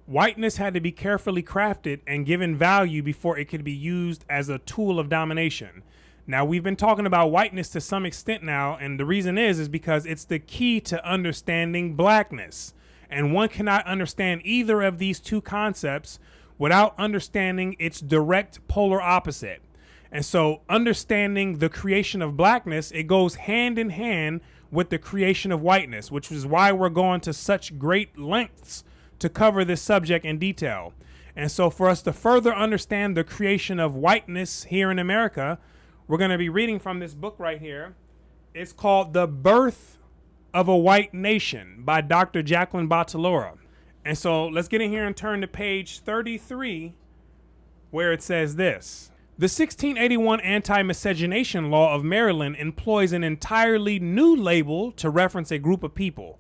Whiteness had to be carefully crafted and given value before it could be used as a tool of domination. Now, we've been talking about whiteness to some extent now, and the reason is because it's the key to understanding blackness. And one cannot understand either of these two concepts without understanding its direct polar opposite. And so understanding the creation of blackness, it goes hand in hand with the creation of whiteness, which is why we're going to such great lengths to cover this subject in detail. And so for us to further understand the creation of whiteness here in America, we're going to be reading from this book right here. It's called The Birth of a White Nation by Dr. Jacqueline Battalora. And so let's get in here and turn to page 33, where it says this. The 1681 anti-miscegenation law of Maryland employs an entirely new label to reference a group of people.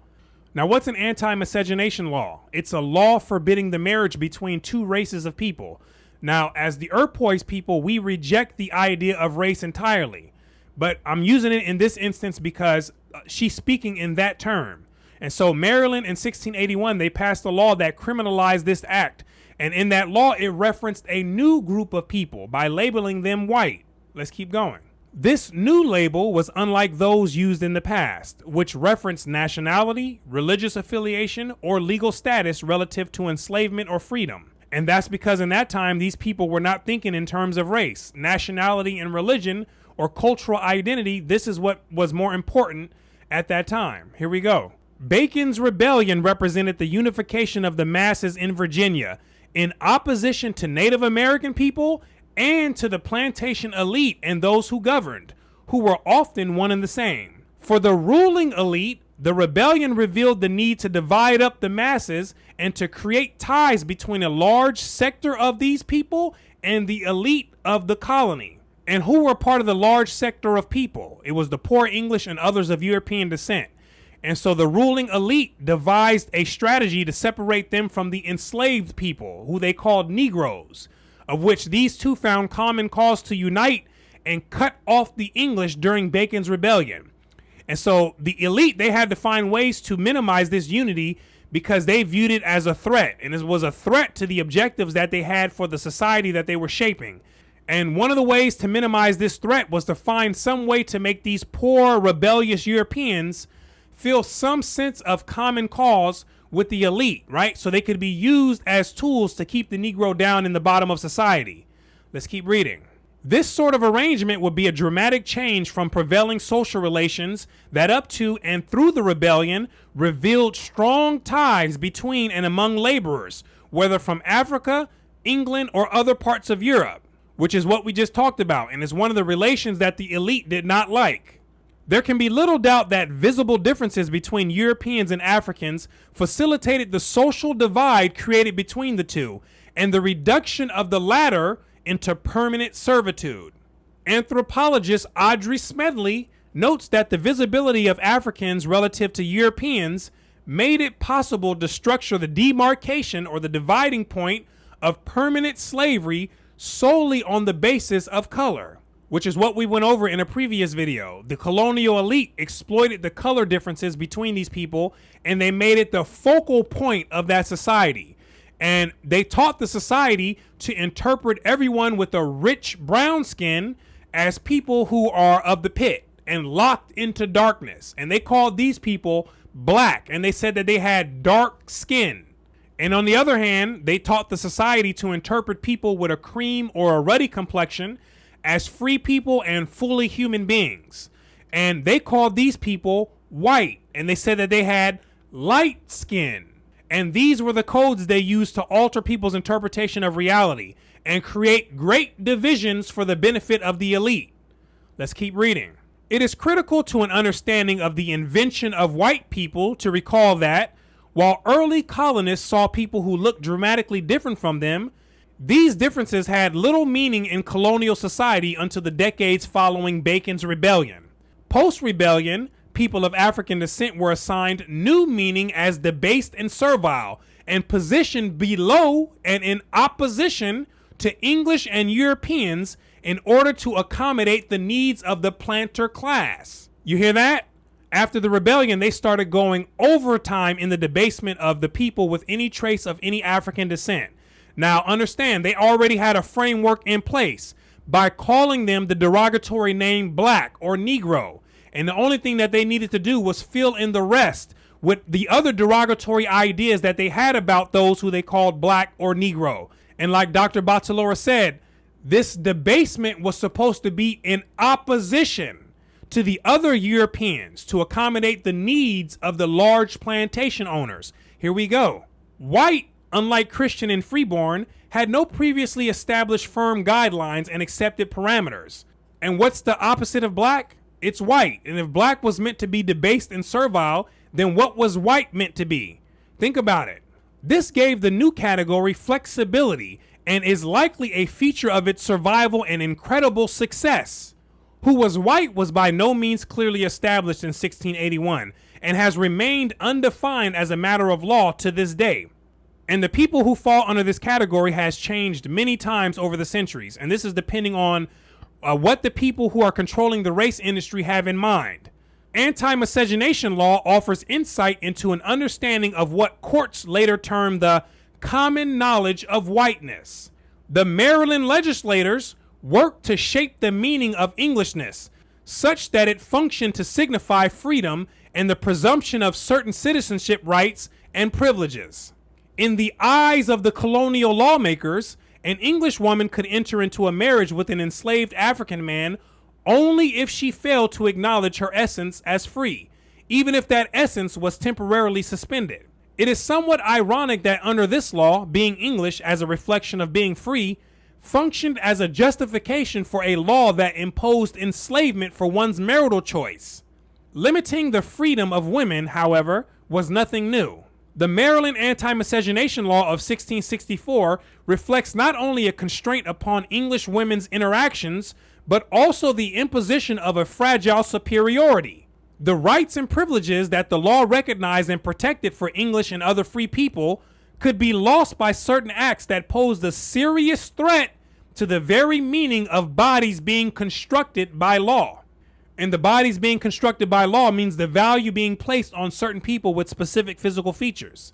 Now, what's an anti-miscegenation law? It's a law forbidding the marriage between two races of people. Now, as the Iroquois people, we reject the idea of race entirely. But I'm using it in this instance because she's speaking in that term. And so Maryland in 1681, they passed a law that criminalized this act. And in that law, it referenced a new group of people by labeling them white. Let's keep going. This new label was unlike those used in the past, which referenced nationality, religious affiliation, or legal status relative to enslavement or freedom. And that's because in that time, these people were not thinking in terms of race, nationality, and religion, or cultural identity. This is what was more important at that time. Here we go. Bacon's rebellion represented the unification of the masses in Virginia in opposition to Native American people and to the plantation elite and those who governed, who were often one and the same. For the ruling elite, the rebellion revealed the need to divide up the masses and to create ties between a large sector of these people and the elite of the colony. And who were part of the large sector of people? It was the poor English and others of European descent. And so the ruling elite devised a strategy to separate them from the enslaved people, who they called Negroes, of which these two found common cause to unite and cut off the English during Bacon's rebellion. And so the elite, they had to find ways to minimize this unity because they viewed it as a threat. And it was a threat to the objectives that they had for the society that they were shaping. And one of the ways to minimize this threat was to find some way to make these poor, rebellious Europeans feel some sense of common cause with the elite, right? So they could be used as tools to keep the Negro down in the bottom of society. Let's keep reading. This sort of arrangement would be a dramatic change from prevailing social relations that up to and through the rebellion revealed strong ties between and among laborers, whether from Africa, England, or other parts of Europe, which is what we just talked about, and is one of the relations that the elite did not like. There can be little doubt that visible differences between Europeans and Africans facilitated the social divide created between the two, and the reduction of the latter into permanent servitude. Anthropologist Audrey Smedley notes that the visibility of Africans relative to Europeans made it possible to structure the demarcation or the dividing point of permanent slavery solely on the basis of color, which is what we went over in a previous video. The colonial elite exploited the color differences between these people, and they made it the focal point of that society. And they taught the society to interpret everyone with a rich brown skin as people who are of the pit and locked into darkness. And they called these people black, and they said that they had dark skin. And on the other hand, they taught the society to interpret people with a cream or a ruddy complexion as free people and fully human beings. And they called these people white, and they said that they had light skin. And these were the codes they used to alter people's interpretation of reality and create great divisions for the benefit of the elite. Let's keep reading. It is critical to an understanding of the invention of white people to recall that, while early colonists saw people who looked dramatically different from them, these differences had little meaning in colonial society until the decades following Bacon's rebellion. Post-rebellion, people of African descent were assigned new meaning as debased and servile, and positioned below and in opposition to English and Europeans in order to accommodate the needs of the planter class. You hear that? After the rebellion, they started going overtime in the debasement of the people with any trace of any African descent. Now, understand, they already had a framework in place by calling them the derogatory name black or Negro. And the only thing that they needed to do was fill in the rest with the other derogatory ideas that they had about those who they called black or Negro. And like Dr. Battalora said, this debasement was supposed to be in opposition to the other Europeans to accommodate the needs of the large plantation owners. Here we go. White, unlike Christian and freeborn, had no previously established firm guidelines and accepted parameters. And what's the opposite of black? It's white. And if black was meant to be debased and servile, then what was white meant to be? Think about it. This gave the new category flexibility and is likely a feature of its survival and incredible success. Who was white was by no means clearly established in 1681 and has remained undefined as a matter of law to this day. And the people who fall under this category has changed many times over the centuries. And this is depending on what the people who are controlling the race industry have in mind. Anti-miscegenation law offers insight into an understanding of what courts later termed the common knowledge of whiteness. The Maryland legislators worked to shape the meaning of Englishness such that it functioned to signify freedom and the presumption of certain citizenship rights and privileges. In the eyes of the colonial lawmakers, an English woman could enter into a marriage with an enslaved African man only if she failed to acknowledge her essence as free, even if that essence was temporarily suspended. It is somewhat ironic that under this law, being English as a reflection of being free functioned as a justification for a law that imposed enslavement for one's marital choice. Limiting the freedom of women, however, was nothing new. The Maryland Anti-Miscegenation Law of 1664 reflects not only a constraint upon English women's interactions, but also the imposition of a fragile superiority. The rights and privileges that the law recognized and protected for English and other free people could be lost by certain acts that posed a serious threat to the very meaning of bodies being constructed by law. And the bodies being constructed by law means the value being placed on certain people with specific physical features.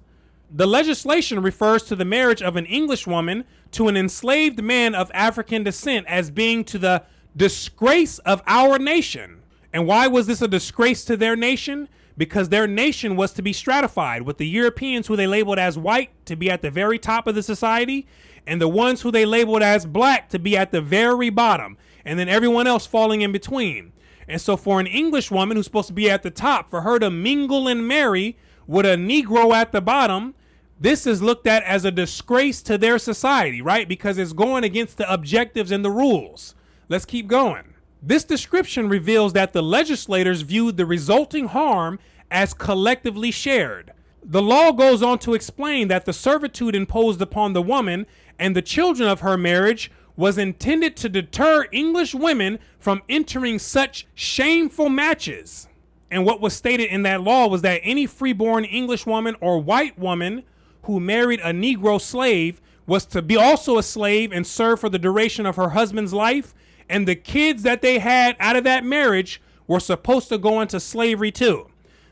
The legislation refers to the marriage of an English woman to an enslaved man of African descent as being to the disgrace of our nation. And why was this a disgrace to their nation? Because their nation was to be stratified, with the Europeans who they labeled as white to be at the very top of the society, and the ones who they labeled as black to be at the very bottom, and then everyone else falling in between. And so for an English woman who's supposed to be at the top, for her to mingle and marry with a Negro at the bottom, this is looked at as a disgrace to their society, right? Because it's going against the objectives and the rules. Let's keep going. This description reveals that the legislators viewed the resulting harm as collectively shared. The law goes on to explain that the servitude imposed upon the woman and the children of her marriage was intended to deter English women from entering such shameful matches. And what was stated in that law was that any freeborn English woman or white woman who married a Negro slave was to be also a slave and serve for the duration of her husband's life, and the kids that they had out of that marriage were supposed to go into slavery too.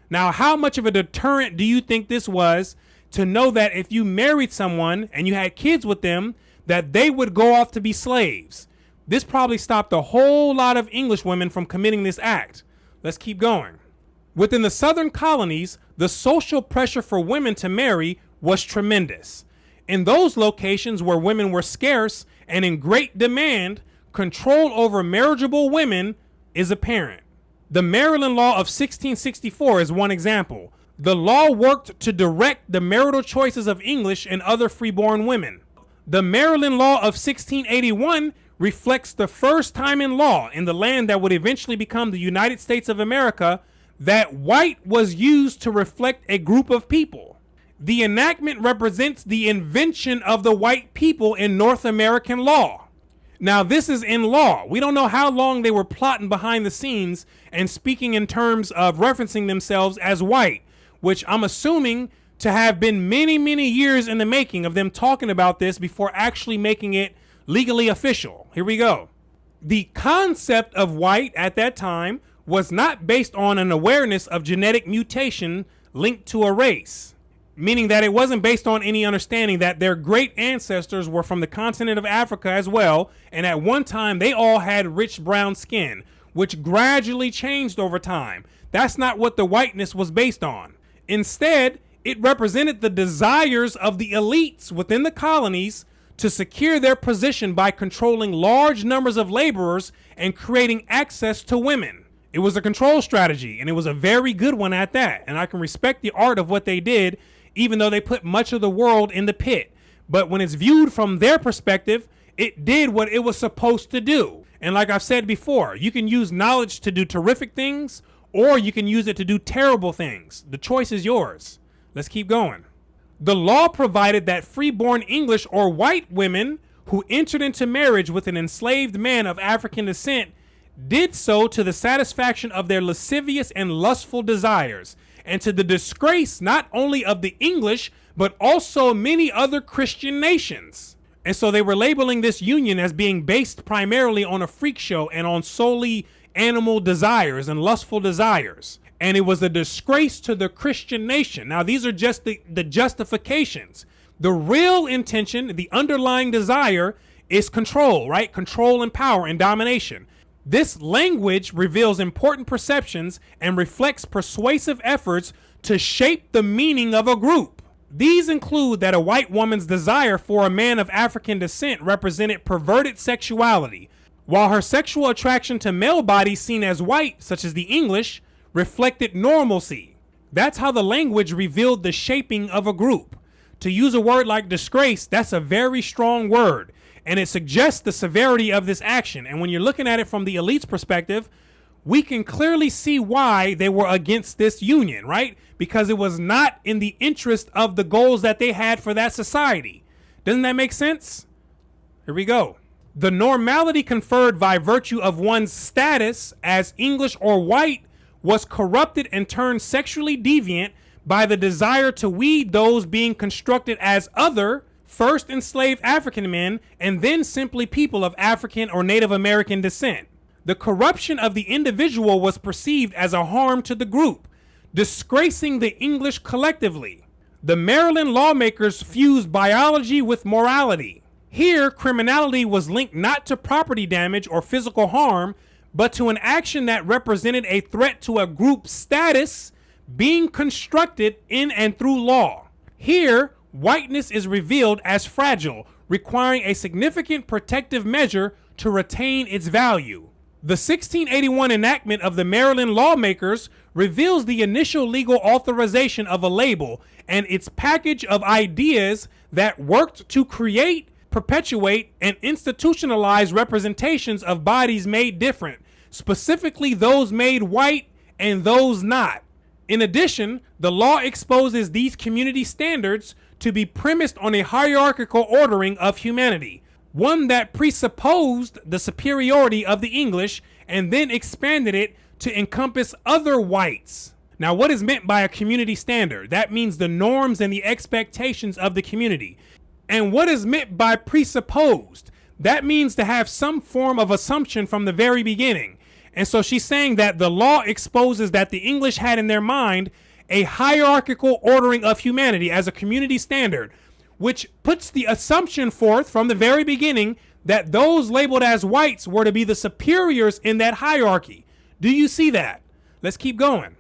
Now, how much of a deterrent do you think this was to know that if you married someone and you had kids with them, that they would go off to be slaves? This probably stopped a whole lot of English women from committing this act. Let's keep going. Within the southern colonies, the social pressure for women to marry was tremendous. In those locations where women were scarce and in great demand, control over marriageable women is apparent. The Maryland Law of 1664 is one example. The law worked to direct the marital choices of English and other freeborn women. The Maryland Law of 1681 reflects the first time in law in the land that would eventually become the United States of America that white was used to reflect a group of people. The enactment represents the invention of the white people in North American law. Now, this is in law. We don't know how long they were plotting behind the scenes and speaking in terms of referencing themselves as white, which I'm assuming to have been many, many years in the making of them talking about this before actually making it legally official. Here we go. The concept of white at that time was not based on an awareness of genetic mutation linked to a race, meaning that it wasn't based on any understanding that their great ancestors were from the continent of Africa as well, and at one time they all had rich brown skin, which gradually changed over time. That's not what the whiteness was based on. Instead, it represented the desires of the elites within the colonies to secure their position by controlling large numbers of laborers and creating access to women. It was a control strategy, and it was a very good one at that. And I can respect the art of what they did, even though they put much of the world in the pit. But when it's viewed from their perspective, it did what it was supposed to do. And like I've said before, you can use knowledge to do terrific things, or you can use it to do terrible things. The choice is yours. Let's keep going. The law provided that freeborn English or white women who entered into marriage with an enslaved man of African descent did so to the satisfaction of their lascivious and lustful desires, and to the disgrace not only of the English, but also many other Christian nations. And so they were labeling this union as being based primarily on a freak show and on solely animal desires and lustful desires. And it was a disgrace to the Christian nation. Now, these are just the justifications. The real intention, the underlying desire, is control, right? Control and power and domination. This language reveals important perceptions and reflects persuasive efforts to shape the meaning of a group. These include that a white woman's desire for a man of African descent represented perverted sexuality, while her sexual attraction to male bodies seen as white, such as the English, reflected normalcy. That's how the language revealed the shaping of a group. To use a word like disgrace, that's a very strong word, and it suggests the severity of this action. And when you're looking at it from the elite's perspective, we can clearly see why they were against this union, right? Because it was not in the interest of the goals that they had for that society. Doesn't that make sense? Here we go. The normality conferred by virtue of one's status as English or white was corrupted and turned sexually deviant by the desire to weed those being constructed as other, first enslaved African men, and then simply people of African or Native American descent. The corruption of the individual was perceived as a harm to the group, disgracing the English collectively. The Maryland lawmakers fused biology with morality. Here, criminality was linked not to property damage or physical harm, but to an action that represented a threat to a group's status being constructed in and through law. Here, whiteness is revealed as fragile, requiring a significant protective measure to retain its value. The 1681 enactment of the Maryland lawmakers reveals the initial legal authorization of a label and its package of ideas that worked to create, perpetuate, and institutionalize representations of bodies made different, specifically those made white and those not. In addition, the law exposes these community standards to be premised on a hierarchical ordering of humanity, one that presupposed the superiority of the English and then expanded it to encompass other whites. Now, what is meant by a community standard? That means the norms and the expectations of the community. And what is meant by presupposed? That means to have some form of assumption from the very beginning. And so she's saying that the law exposes that the English had in their mind a hierarchical ordering of humanity as a community standard, which puts the assumption forth from the very beginning that those labeled as whites were to be the superiors in that hierarchy. Do you see that? Let's keep going.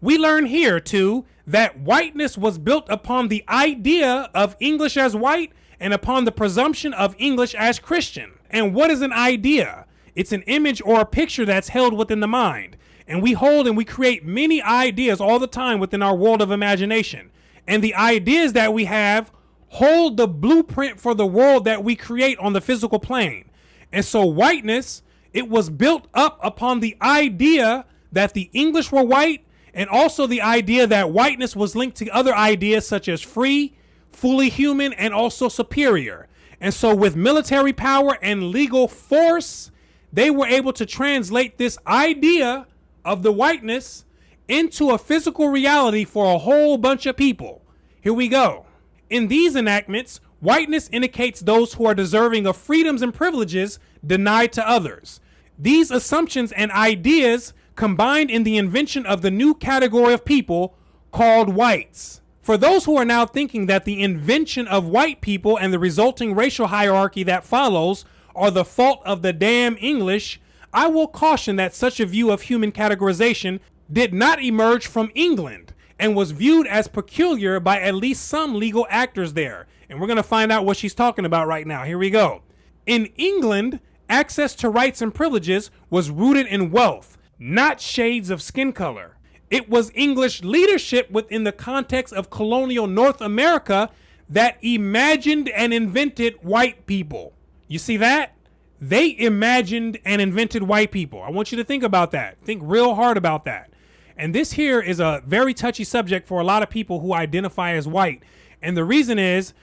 We learn here, too, that whiteness was built upon the idea of English as white and upon the presumption of English as Christian. And what is an idea? It's an image or a picture that's held within the mind. And we hold and we create many ideas all the time within our world of imagination. And the ideas that we have hold the blueprint for the world that we create on the physical plane. And so whiteness, it was built up upon the idea that the English were white, and also the idea that whiteness was linked to other ideas such as free, fully human, and also superior. And so with military power and legal force, they were able to translate this idea of the whiteness into a physical reality for a whole bunch of people. Here we go. In these enactments, whiteness indicates those who are deserving of freedoms and privileges denied to others. These assumptions and ideas combined in the invention of the new category of people called whites. For those who are now thinking that the invention of white people and the resulting racial hierarchy that follows are the fault of the damn English, I will caution that such a view of human categorization did not emerge from England and was viewed as peculiar by at least some legal actors there. And we're going to find out what she's talking about right now. Here we go. In England, access to rights and privileges was rooted in wealth, not shades of skin color. It was English leadership within the context of colonial North America that imagined and invented white people. You see that? They imagined and invented white people. I want you to think about that. Think real hard about that. And this here is a very touchy subject for a lot of people who identify as white. And the reason is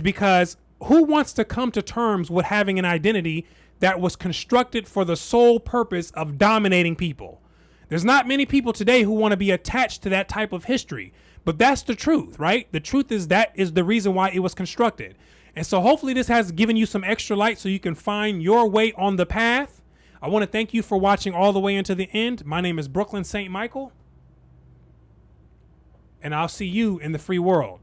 because who wants to come to terms with having an identity that was constructed for the sole purpose of dominating people? There's not many people today who want to be attached to that type of history, but that's the truth, right? The truth is that is the reason why it was constructed. And so hopefully this has given you some extra light so you can find your way on the path. I want to thank you for watching all the way into the end. My name is Brooklyn St. Michael, and I'll see you in the free world.